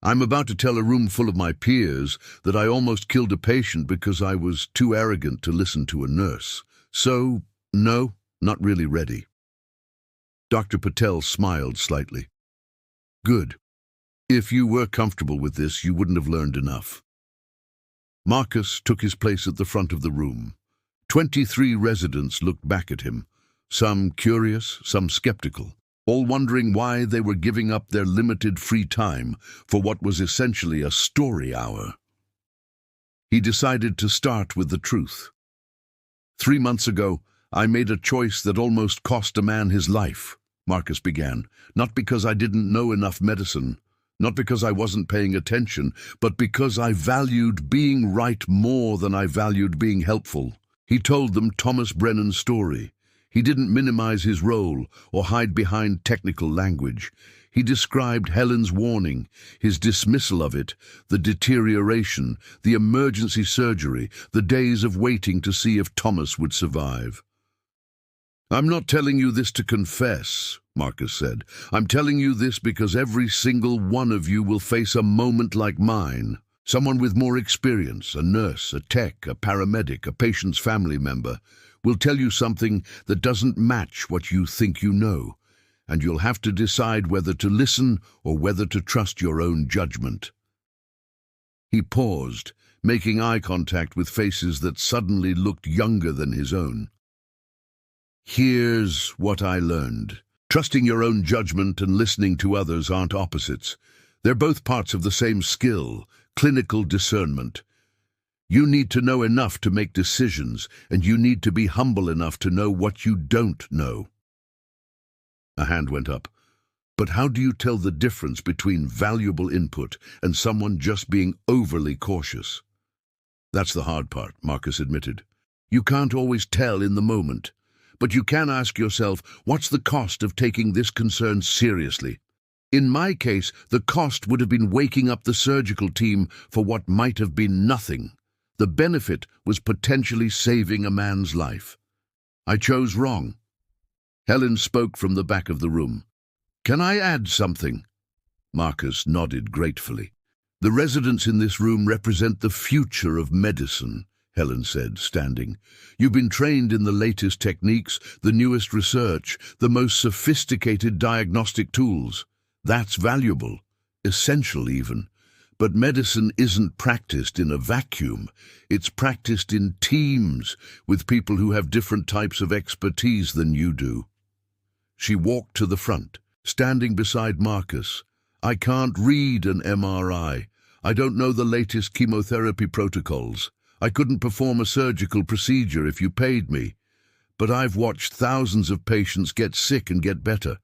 "I'm about to tell a room full of my peers that I almost killed a patient because I was too arrogant to listen to a nurse. So, no, not really ready." Dr. Patel smiled slightly. "Good. If you were comfortable with this, you wouldn't have learned enough." Marcus took his place at the front of the room. 23 residents looked back at him, some curious, some skeptical, all wondering why they were giving up their limited free time for what was essentially a story hour. He decided to start with the truth. 3 months ago, I made a choice that almost cost a man his life," Marcus began, "not because I didn't know enough medicine, not because I wasn't paying attention, but because I valued being right more than I valued being helpful." He told them Thomas Brennan's story. He didn't minimize his role or hide behind technical language. He described Helen's warning, his dismissal of it, the deterioration, the emergency surgery, the days of waiting to see if Thomas would survive. "I'm not telling you this to confess," Marcus said. "I'm telling you this because every single one of you will face a moment like mine. Someone with more experience, a nurse, a tech, a paramedic, a patient's family member, will tell you something that doesn't match what you think you know, and you'll have to decide whether to listen or whether to trust your own judgment." He paused, making eye contact with faces that suddenly looked younger than his own. "Here's what I learned. Trusting your own judgment and listening to others aren't opposites. They're both parts of the same skill, clinical discernment. You need to know enough to make decisions, and you need to be humble enough to know what you don't know." A hand went up. "But how do you tell the difference between valuable input and someone just being overly cautious?" "That's the hard part," Marcus admitted. You can't always tell in the moment, but you can ask yourself, what's the cost of taking this concern seriously? In my case, the cost would have been waking up the surgical team for what might have been nothing. The benefit was potentially saving a man's life. I chose wrong. Helen spoke from the back of the room. Can I add something? Marcus nodded gratefully. The residents in this room represent the future of medicine, Helen said, standing. You've been trained in the latest techniques, the newest research, the most sophisticated diagnostic tools. That's valuable, essential even. But medicine isn't practiced in a vacuum. It's practiced in teams, with people who have different types of expertise than you do. She walked to the front, standing beside Marcus. I can't read an MRI. I don't know the latest chemotherapy protocols. I couldn't perform a surgical procedure if you paid me. But I've watched thousands of patients get sick and get better.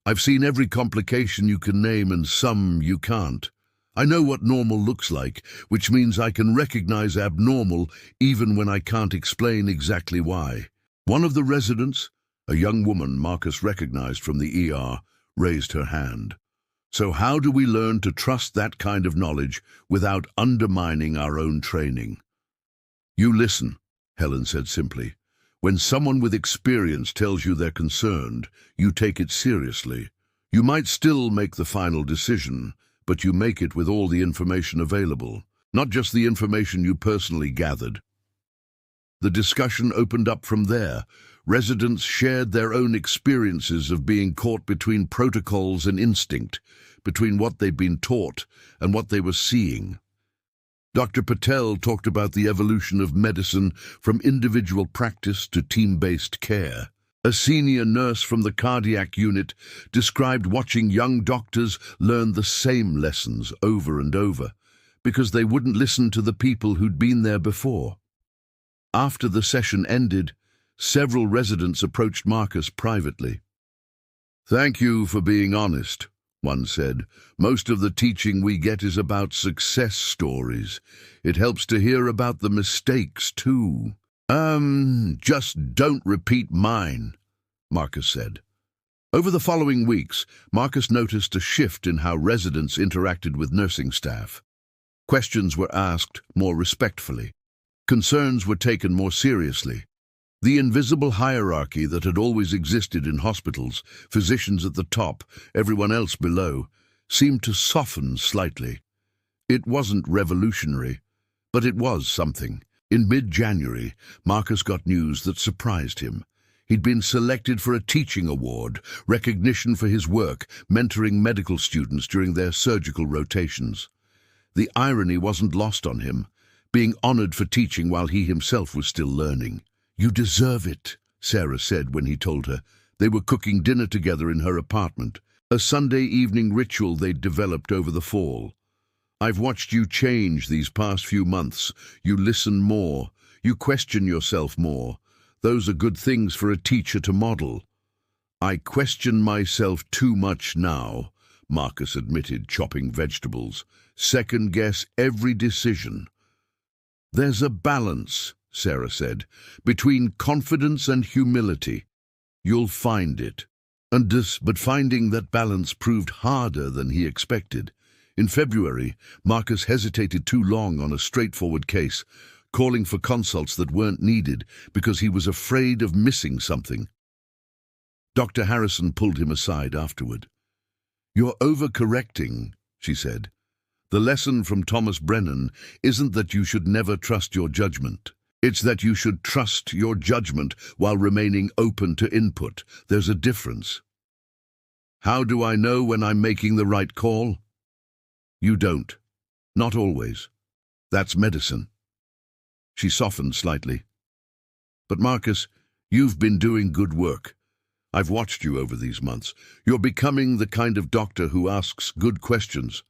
I've seen every complication you can name and some you can't. I know what normal looks like, which means I can recognize abnormal even when I can't explain exactly why. One of the residents, a young woman Marcus recognized from the ER, raised her hand. So how do we learn to trust that kind of knowledge without undermining our own training? You listen, Helen said simply. When someone with experience tells you they're concerned, you take it seriously. You might still make the final decision, but you make it with all the information available, not just the information you personally gathered. The discussion opened up from there. Residents shared their own experiences of being caught between protocols and instinct, between what they'd been taught and what they were seeing. Dr. Patel talked about the evolution of medicine from individual practice to team-based care. A senior nurse from the cardiac unit described watching young doctors learn the same lessons over and over, because they wouldn't listen to the people who'd been there before. After the session ended, several residents approached Marcus privately. Thank you for being honest, one said. Most of the teaching we get is about success stories. It helps to hear about the mistakes too. Just don't repeat mine, Marcus said. Over the following weeks, Marcus noticed a shift in how residents interacted with nursing staff. Questions were asked more respectfully. Concerns were taken more seriously. The invisible hierarchy that had always existed in hospitals, physicians at the top, everyone else below, seemed to soften slightly. It wasn't revolutionary, but it was something. In mid-January, Marcus got news that surprised him. He'd been selected for a teaching award, recognition for his work, mentoring medical students during their surgical rotations. The irony wasn't lost on him, being honored for teaching while he himself was still learning. You deserve it, Sarah said when he told her. They were cooking dinner together in her apartment, a Sunday evening ritual they'd developed over the fall. I've watched you change these past few months. You listen more. You question yourself more. Those are good things for a teacher to model. I question myself too much now, Marcus admitted, chopping vegetables. Second guess every decision. There's a balance, Sarah said, between confidence and humility. You'll find it. But finding that balance proved harder than he expected. In February, Marcus hesitated too long on a straightforward case, calling for consults that weren't needed because he was afraid of missing something. Dr. Harrison pulled him aside afterward. You're overcorrecting, she said. The lesson from Thomas Brennan isn't that you should never trust your judgment. It's that you should trust your judgment while remaining open to input. There's a difference. How do I know when I'm making the right call? You don't. Not always. That's medicine. She softened slightly. But Marcus, you've been doing good work. I've watched you over these months. You're becoming the kind of doctor who asks good questions,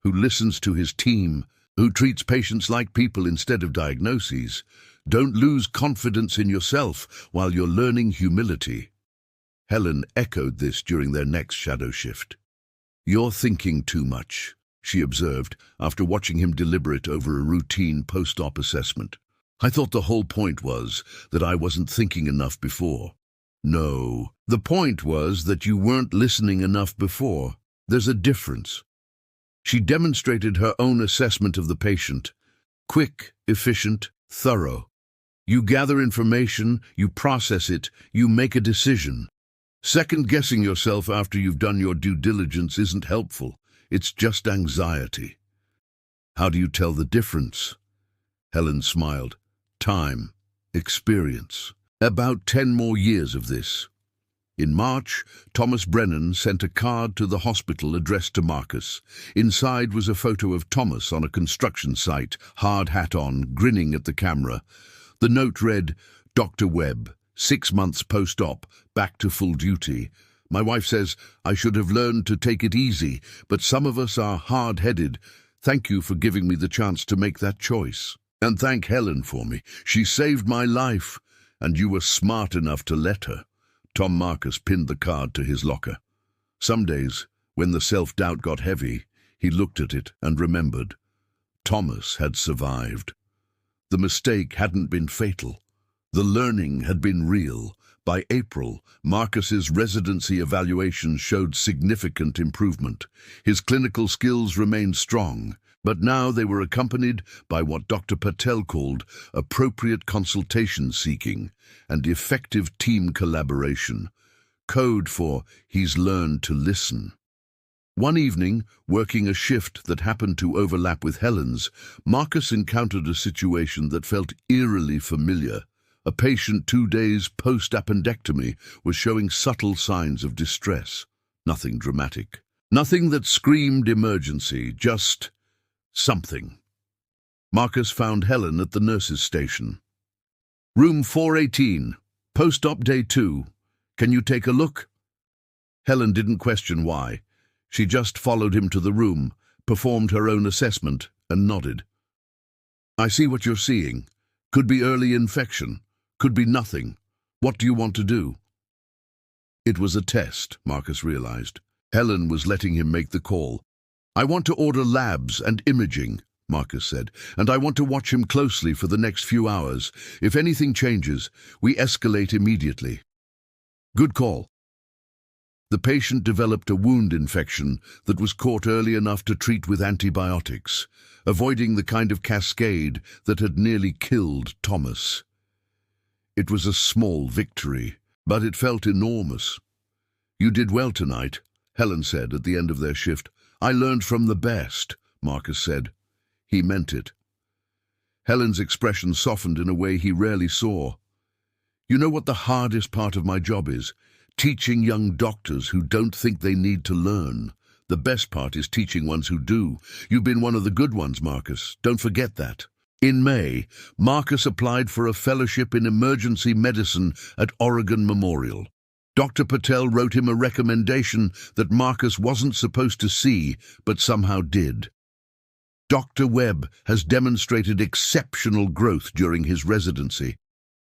who listens to his team, who treats patients like people instead of diagnoses. Don't lose confidence in yourself while you're learning humility. Helen echoed this during their next shadow shift. You're thinking too much, she observed after watching him deliberate over a routine post-op assessment. I thought the whole point was that I wasn't thinking enough before. No, the point was that you weren't listening enough before. There's a difference. She demonstrated her own assessment of the patient. Quick, efficient, thorough. You gather information, you process it, you make a decision. Second-guessing yourself after you've done your due diligence isn't helpful. It's just anxiety. How do you tell the difference? Helen smiled. Time. Experience. About 10 more years of this. In March, Thomas Brennan sent a card to the hospital addressed to Marcus. Inside was a photo of Thomas on a construction site, hard hat on, grinning at the camera. The note read, Dr. Webb, 6 months post-op, back to full duty. My wife says I should have learned to take it easy, but some of us are hard-headed. Thank you for giving me the chance to make that choice. And thank Helen for me. She saved my life, and you were smart enough to let her. Tom Marcus pinned the card to his locker. Some days, when the self-doubt got heavy, he looked at it and remembered. Thomas had survived. The mistake hadn't been fatal. The learning had been real. By April, Marcus's residency evaluations showed significant improvement. His clinical skills remained strong, but now they were accompanied by what Dr. Patel called appropriate consultation seeking and effective team collaboration, code for he's learned to listen. One evening, working a shift that happened to overlap with Helen's, Marcus encountered a situation that felt eerily familiar. A patient 2 days post-appendectomy was showing subtle signs of distress. Nothing dramatic. Nothing that screamed emergency, just something. Marcus found Helen at the nurse's station. Room 418, post-op day 2. Can you take a look? Helen didn't question why. She just followed him to the room, performed her own assessment, and nodded. I see what you're seeing. Could be early infection. Could be nothing. What do you want to do? It was a test, Marcus realized. Helen was letting him make the call. I want to order labs and imaging, Marcus said, and I want to watch him closely for the next few hours. If anything changes, we escalate immediately. Good call. The patient developed a wound infection that was caught early enough to treat with antibiotics, avoiding the kind of cascade that had nearly killed Thomas. It was a small victory, but it felt enormous. You did well tonight, Helen said at the end of their shift. I learned from the best, Marcus said. He meant it. Helen's expression softened in a way he rarely saw. You know what the hardest part of my job is? Teaching young doctors who don't think they need to learn. The best part is teaching ones who do. You've been one of the good ones, Marcus. Don't forget that. In May, Marcus applied for a fellowship in emergency medicine at Oregon Memorial. Dr. Patel wrote him a recommendation that Marcus wasn't supposed to see, but somehow did. Dr. Webb has demonstrated exceptional growth during his residency.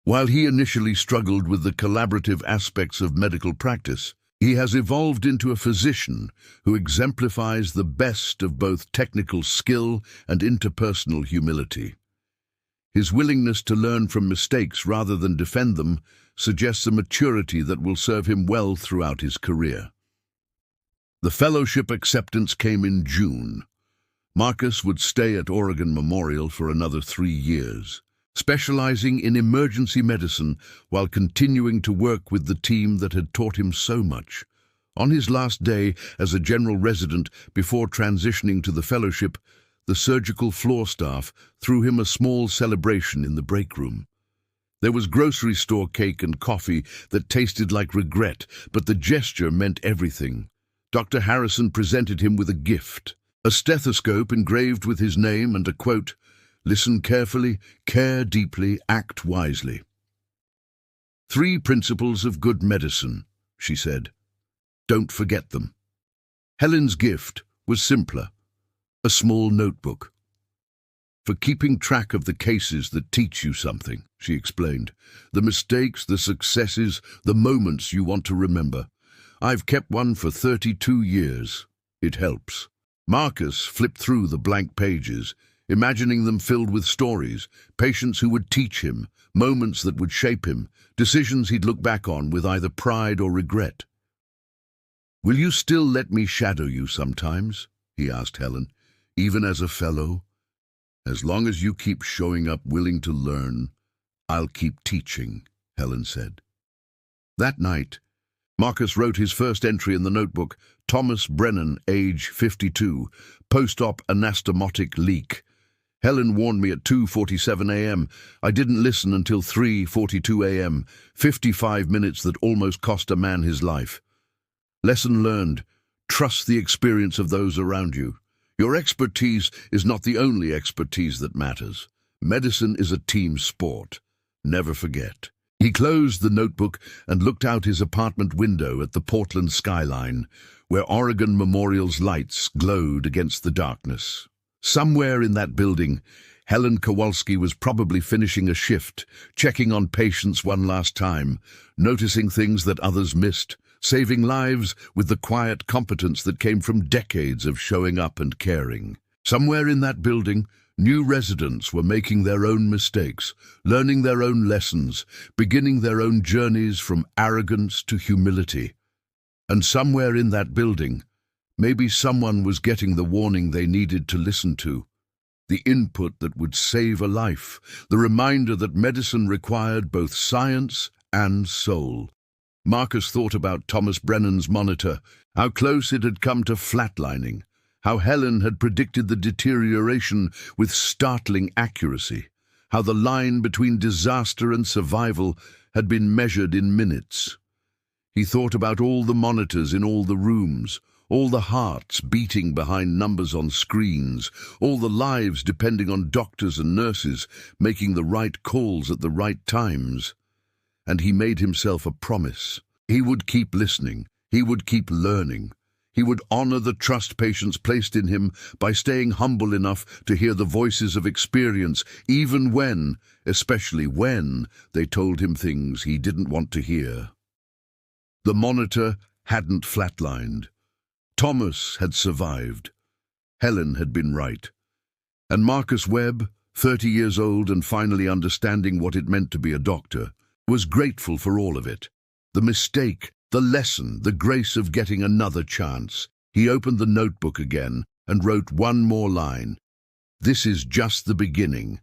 While he initially struggled with the collaborative aspects of medical practice, he has evolved into a physician who exemplifies the best of both technical skill and interpersonal humility. His willingness to learn from mistakes rather than defend them suggests a maturity that will serve him well throughout his career. The fellowship acceptance came in June. Marcus would stay at Oregon Memorial for another 3 years, specializing in emergency medicine while continuing to work with the team that had taught him so much. On his last day as a general resident before transitioning to the fellowship, the surgical floor staff threw him a small celebration in the break room. There was grocery store cake and coffee that tasted like regret, but the gesture meant everything. Dr. Harrison presented him with a gift, a stethoscope engraved with his name and a quote, "Listen carefully, care deeply, act wisely." 3 principles of good medicine, she said. Don't forget them. Helen's gift was simpler, a small notebook. For keeping track of the cases that teach you something, she explained. The mistakes, the successes, the moments you want to remember. I've kept one for 32 years. It helps. Marcus flipped through the blank pages. imagining them filled with stories, patients who would teach him, moments that would shape him, decisions he'd look back on with either pride or regret. "Will you still let me shadow you sometimes?" he asked Helen, "even as a fellow? As long as you keep showing up willing to learn, I'll keep teaching," Helen said. That night, Marcus wrote his first entry in the notebook: Thomas Brennan, age 52, post-op anastomotic leak. Helen warned me at 2:47 a.m. I didn't listen until 3:42 a.m., 55 minutes that almost cost a man his life. Lesson learned: trust the experience of those around you. Your expertise is not the only expertise that matters. Medicine is a team sport. Never forget. He closed the notebook and looked out his apartment window at the Portland skyline, where Oregon Memorial's lights glowed against the darkness. Somewhere in that building, Helen Kowalski was probably finishing a shift, checking on patients one last time, noticing things that others missed, saving lives with the quiet competence that came from decades of showing up and caring. Somewhere in that building, new residents were making their own mistakes, learning their own lessons, beginning their own journeys from arrogance to humility. And somewhere in that building, maybe someone was getting the warning they needed to listen to, the input that would save a life, the reminder that medicine required both science and soul. Marcus thought about Thomas Brennan's monitor, how close it had come to flatlining, how Helen had predicted the deterioration with startling accuracy, how the line between disaster and survival had been measured in minutes. He thought about all the monitors in all the rooms, all the hearts beating behind numbers on screens, all the lives depending on doctors and nurses making the right calls at the right times. And he made himself a promise. He would keep listening. He would keep learning. He would honor the trust patients placed in him by staying humble enough to hear the voices of experience, even when, especially when, they told him things he didn't want to hear. The monitor hadn't flatlined. Thomas had survived. Helen had been right. And Marcus Webb, 30 years old and finally understanding what it meant to be a doctor, was grateful for all of it. The mistake, the lesson, the grace of getting another chance. He opened the notebook again and wrote one more line. This is just the beginning.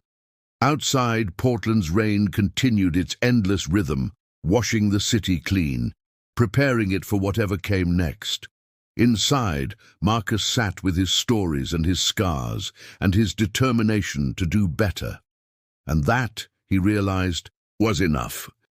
Outside, Portland's rain continued its endless rhythm, washing the city clean, preparing it for whatever came next. Inside, Marcus sat with his stories and his scars and his determination to do better. And that, he realized, was enough.